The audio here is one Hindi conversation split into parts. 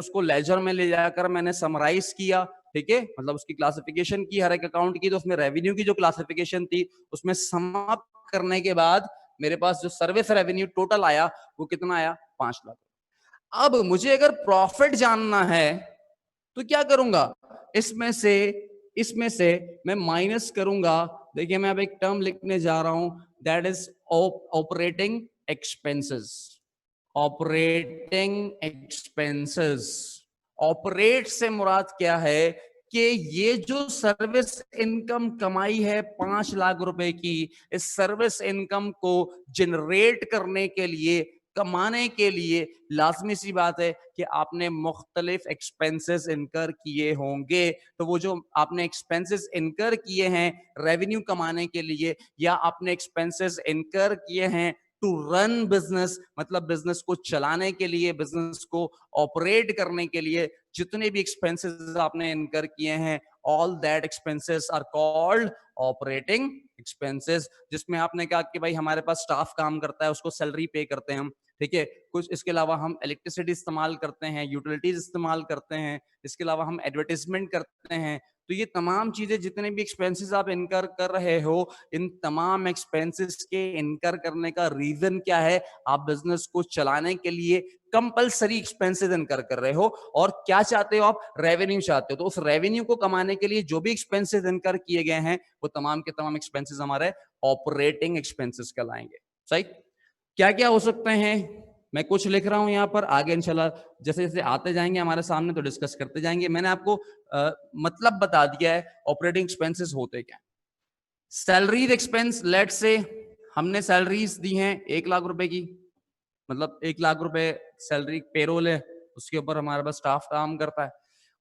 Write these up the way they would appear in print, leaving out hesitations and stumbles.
उसको लेजर में ले जाकर मैंने समराइज किया, ठीक है, मतलब उसकी क्लासिफिकेशन की हर एक अकाउंट की, तो उसमें रेवेन्यू की जो क्लासिफिकेशन थी उसमें समाप्त करने के बाद मेरे पास जो सर्विस रेवेन्यू टोटल आया वो कितना आया, 5 लाख। अब मुझे अगर प्रॉफिट जानना है तो क्या करूंगा, इसमें से मैं माइनस करूंगा। देखिए मैं अब एक टर्म लिखने जा रहा हूं, that is operating expenses. Operating expenses, operate से मुराद क्या है कि ये जो सर्विस इनकम कमाई है 5 लाख रुपए की, इस सर्विस इनकम को जनरेट करने के लिए, कमाने के लिए लाजमी सी बात है कि आपने मुख्तलिफ एक्सपेंसेस इनकर किए होंगे। तो वो जो आपने एक्सपेंसेस इनकर किए हैं रेवेन्यू कमाने के लिए, या आपने एक्सपेंसेस इनकर किए हैं टू रन बिजनेस, मतलब बिजनेस को चलाने के लिए, बिजनेस को ऑपरेट करने के लिए, जितने भी एक्सपेंसेस आपने इनकर किए हैं, all that expenses are called operating expenses. जिसमें आपने कहा कि भाई हमारे पास स्टाफ काम करता है, उसको सैलरी पे करते हैं हम, ठीक है, कुछ इसके अलावा हम इलेक्ट्रिसिटी इस्तेमाल करते हैं, यूटिलिटीज इस्तेमाल करते हैं, इसके अलावा हम एडवर्टाइजमेंट करते हैं। तो ये तमाम चीजें, जितने भी एक्सपेंसेस आप इनकर कर रहे हो, इन तमाम एक्सपेंसेस के इनकर करने का रीजन क्या है, आप बिजनेस को चलाने के लिए कंपलसरी एक्सपेंसेस इनकर कर रहे हो, और क्या चाहते हो आप, रेवेन्यू चाहते हो। तो उस रेवेन्यू को कमाने के लिए जो भी एक्सपेंसेस इनकर किए गए हैं वो तमाम के तमाम एक्सपेंसेस हमारे ऑपरेटिंग एक्सपेंसेस कहलाएंगे। सही, क्या क्या हो सकते हैं, मैं कुछ लिख रहा हूं यहां पर, आगे इंशाल्लाह जैसे जैसे आते जाएंगे हमारे सामने तो डिस्कस करते जाएंगे। मैंने आपको मतलब बता दिया है ऑपरेटिंग एक्सपेंसेस होते क्या। सैलरीज एक्सपेंस, लेट से हमने सैलरीज दी हैं 1 लाख रुपए की, मतलब 1 लाख रुपए सैलरी पेरोल है, उसके ऊपर हमारे पास स्टाफ काम करता है।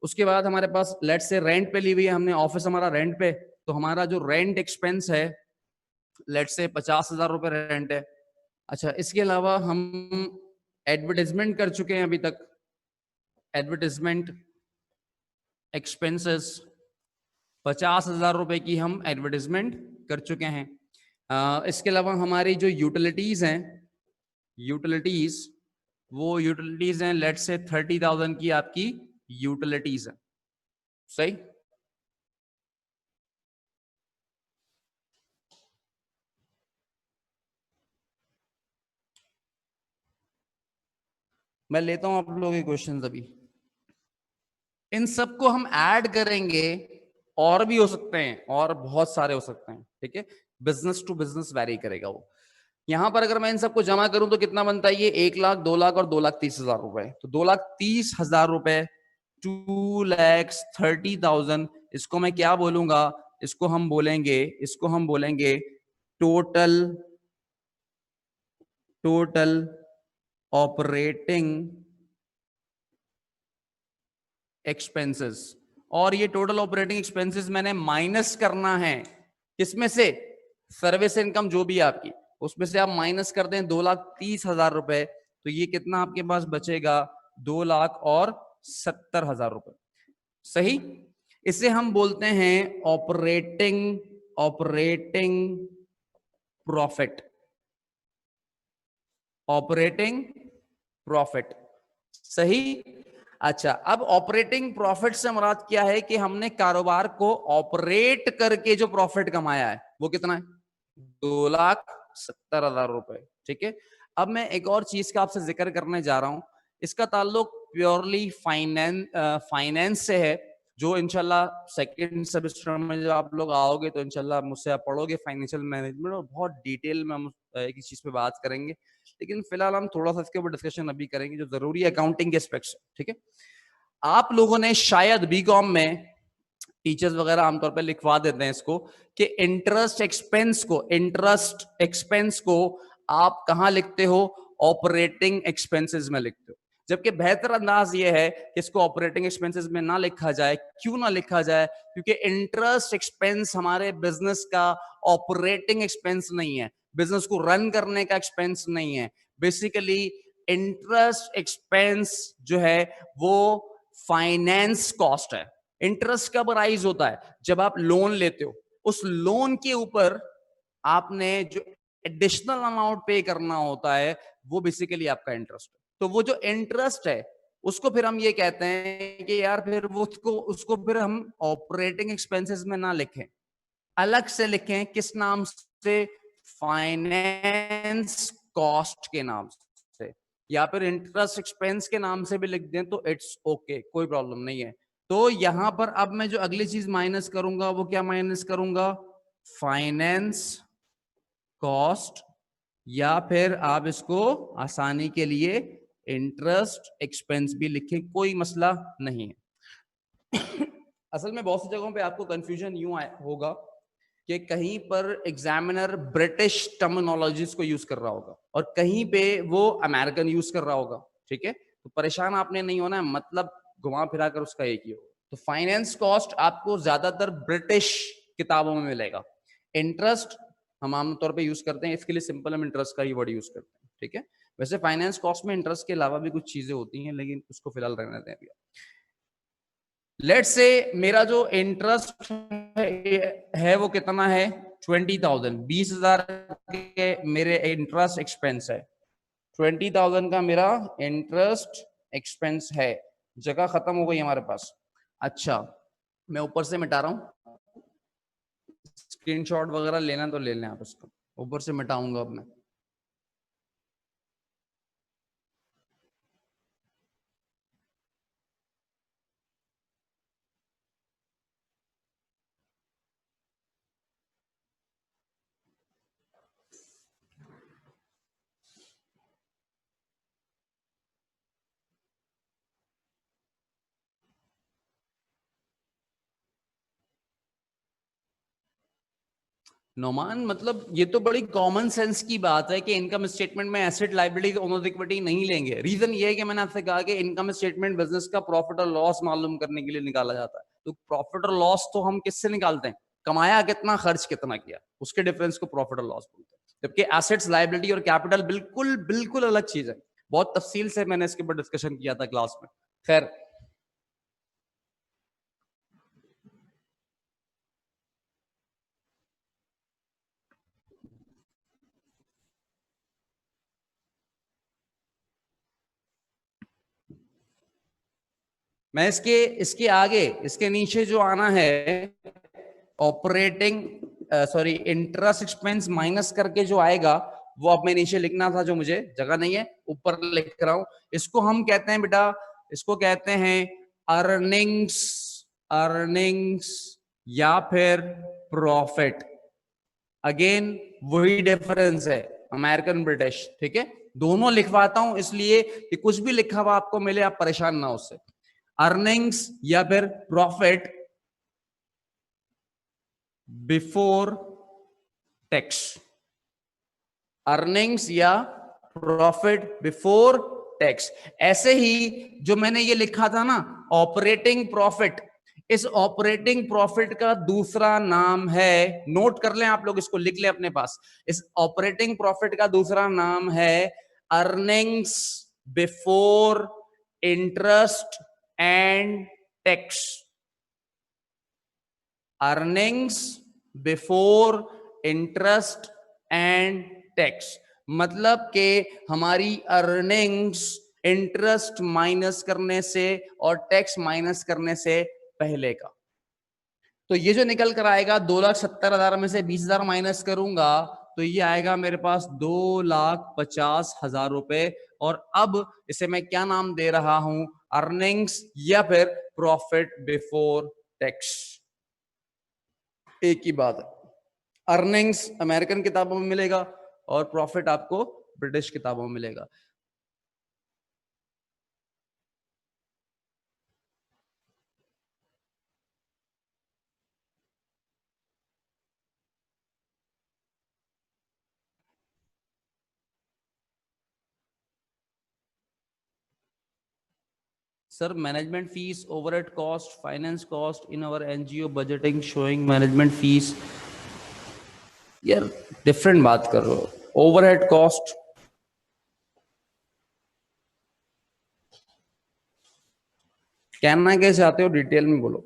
उसके बाद हमारे पास लेट से रेंट पे ली हुई है हमने, ऑफिस हमारा रेंट पे, तो हमारा जो रेंट एक्सपेंस है लेट से 50,000 रुपए रेंट है। अच्छा, इसके अलावा हम एडवर्टाइजमेंट कर चुके हैं अभी तक, एडवर्टाइजमेंट एक्सपेंसेस 50,000 रुपए की हम एडवर्टाइजमेंट कर चुके हैं। इसके अलावा हमारी जो यूटिलिटीज हैं, यूटिलिटीज, वो यूटिलिटीज हैं लेट से 30,000 की आपकी यूटिलिटीज है। सही, मैं लेता हूं आप लोगों के क्वेश्चंस अभी। इन सबको हम ऐड करेंगे, और भी हो सकते हैं, और बहुत सारे हो सकते हैं, ठीक है, बिजनेस टू बिजनेस वैरी करेगा वो। यहां पर अगर मैं इन सबको जमा करूं तो कितना बनता है, ये 1 लाख, 2 लाख और 2,30,000 रुपए, तो 2,30,000 रुपए, 2,30,000, इसको मैं क्या बोलूंगा, इसको हम बोलेंगे टोटल, टोटल ऑपरेटिंग एक्सपेंसेस। और ये टोटल ऑपरेटिंग एक्सपेंसेस मैंने माइनस करना है किसमें से, सर्विस इनकम जो भी है आपकी, उसमें से आप माइनस कर दें 2,30,000 रुपए, तो ये कितना आपके पास बचेगा, 2,70,000 रुपए। सही, इसे हम बोलते हैं operating, operating profit, operating profit. सही, अच्छा, अब ऑपरेटिंग प्रॉफिट से मुराद क्या है कि हमने कारोबार को ऑपरेट करके जो प्रॉफिट कमाया है वो कितना है, 2,70,000 रुपए, ठीक है। अब मैं एक और चीज का आपसे जिक्र करने जा रहा हूं, इसका ताल्लुक प्योरली फाइनेंस से है, जो इंशाल्लाह सेकंड सेमेस्टर में जब आप लोग आओगे तो इंशाल्लाह मुझसे आप पढ़ोगे फाइनेंशियल मैनेजमेंट, और बहुत डिटेल में हम एक चीज पे बात करेंगे। लेकिन फिलहाल हम थोड़ा सा इसके ऊपर डिस्कशन अभी करेंगे जो जरूरी है अकाउंटिंग के एस्पेक्ट्स, ठीक है। आप लोगों ने शायद बीकॉम में, टीचर्स वगैरह आमतौर पर लिखवा देते हैं इसको, कि इंटरेस्ट एक्सपेंस को, इंटरेस्ट एक्सपेंस को आप कहां लिखते हो, ऑपरेटिंग एक्सपेंसेस में लिखते हो। जबकि बेहतर अंदाज यह है कि इसको ऑपरेटिंग एक्सपेंसेस में ना लिखा जाए। क्यों ना लिखा जाए, क्योंकि इंटरेस्ट एक्सपेंस हमारे बिजनेस का ऑपरेटिंग एक्सपेंस नहीं है, बिजनेस को रन करने का एक्सपेंस नहीं है। बेसिकली इंटरेस्ट एक्सपेंस जो है वो फाइनेंस कॉस्ट है। इंटरेस्ट कब राइज होता है, जब आप लोन लेते हो, उस लोन के ऊपर आपने जो एडिशनल अमाउंट पे करना होता है वो बेसिकली आपका इंटरेस्ट है। तो वो जो इंटरेस्ट है उसको फिर हम ये कहते हैं कि यार फिर वो उसको उसको फिर हम ऑपरेटिंग एक्सपेंसेस में ना लिखें, अलग से लिखें। किस नाम से? फाइनेंस कॉस्ट के नाम से, या फिर इंटरेस्ट एक्सपेंस के नाम से भी लिख दें तो इट्स ओके, कोई प्रॉब्लम नहीं है। तो यहां पर अब मैं जो अगली चीज माइनस करूंगा वो क्या माइनस करूंगा? फाइनेंस कॉस्ट, या फिर आप इसको आसानी के लिए इंटरेस्ट एक्सपेंस भी लिखें, कोई मसला नहीं है। असल में बहुत सी जगहों पे आपको कंफ्यूजन यूं होगा कि कहीं पर एग्जामिनर ब्रिटिश टर्मिनोलॉजीज को यूज कर रहा होगा और कहीं पे वो अमेरिकन यूज कर रहा होगा, ठीक है? तो परेशान आपने नहीं होना है, मतलब घुमा फिरा कर उसका एक ही होगा। तो फाइनेंस कॉस्ट आपको ज्यादातर ब्रिटिश किताबों में मिलेगा। इंटरेस्ट हम आमतौर पे यूज करते हैं, इसके लिए सिंपल हम इंटरेस्ट का ही वर्ड यूज करते हैं, ठीक है? वैसे फाइनेंस कॉस्ट में इंटरेस्ट के अलावा भी कुछ चीजें होती हैं, लेकिन उसको फिलहाल रहने दें अभी। लेट्स से मेरा जो इंटरेस्ट है वो कितना है? 20,000, 20,000 के मेरे इंटरेस्ट एक्सपेंस है। 20,000 का मेरा इंटरेस्ट एक्सपेंस है। जगह खत्म हो गई हमारे पास। अच्छा, मैं ऊपर से मिटा रहा हूं, स्क्रीनशॉट वगैरह लेना तो ले लें आप उसको, ऊपर से मिटाऊंगा अब मैं। नोमान, मतलब ये तो बड़ी कॉमन सेंस की बात है कि इनकम स्टेटमेंट में एसेट लायबिलिटी ओनर इक्विटी नहीं लेंगे। रीजन ये है कि मैंने आपसे कहा कि इनकम स्टेटमेंट बिजनेस का प्रॉफिट और लॉस मालूम करने के लिए निकाला जाता है। तो प्रॉफिट और लॉस तो हम किससे निकालते हैं? कमाया कितना, खर्च कितना किया, उसके डिफरेंस को प्रॉफिट और लॉस बोलते हैं। जबकि एसेट्स, लायबिलिटी और कैपिटल बिल्कुल बिल्कुल अलग चीज है। बहुत तफसील से मैंने इसके ऊपर डिस्कशन किया था क्लास में। खैर, मैं इसके इसके आगे, इसके नीचे जो आना है operating, sorry, interest expense minus करके जो आएगा वो अब मैं नीचे लिखना था, जो मुझे जगह नहीं है, ऊपर लिख रहा हूं। इसको हम कहते हैं बेटा, इसको कहते हैं अर्निंग्स, अर्निंग्स या फिर प्रॉफिट। अगेन वही डिफरेंस है अमेरिकन ब्रिटिश, ठीक है? दोनों लिखवाता हूं इसलिए कि कुछ भी लिखा हुआ आपको मिले आप परेशान ना हो उससे। अर्निंग्स या फिर प्रॉफिट बिफोर टैक्स, अर्निंग्स या प्रॉफिट बिफोर टैक्स। ऐसे ही जो मैंने ये लिखा था ना ऑपरेटिंग प्रॉफिट, इस ऑपरेटिंग प्रॉफिट का दूसरा नाम है, नोट कर लें आप लोग, इसको लिख लें अपने पास, इस ऑपरेटिंग प्रॉफिट का दूसरा नाम है earnings before interest and tax. Earnings before interest and tax, मतलब कि हमारी अर्निंग्स इंटरेस्ट माइनस करने से और टैक्स माइनस करने से पहले का। तो ये जो निकल कर आएगा 2,70,000 में से 20,000 माइनस करूंगा तो ये आएगा मेरे पास 2,50,000 रुपए। और अब इसे मैं क्या नाम दे रहा हूं? अर्निंग्स या फिर प्रॉफिट बिफोर टैक्स, एक ही बात है। अर्निंग्स अमेरिकन किताबों में मिलेगा और प्रॉफिट आपको ब्रिटिश किताबों में मिलेगा। Sir, management fees, overhead cost, finance cost in our NGO budgeting showing management fees. यार डिफरेंट बात कर रहे हो। ओवरहेड कॉस्ट कहना कैसे आते हो, डिटेल में बोलो।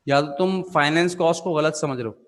या तो तुम फाइनेंस कॉस्ट को गलत समझ रहे हो।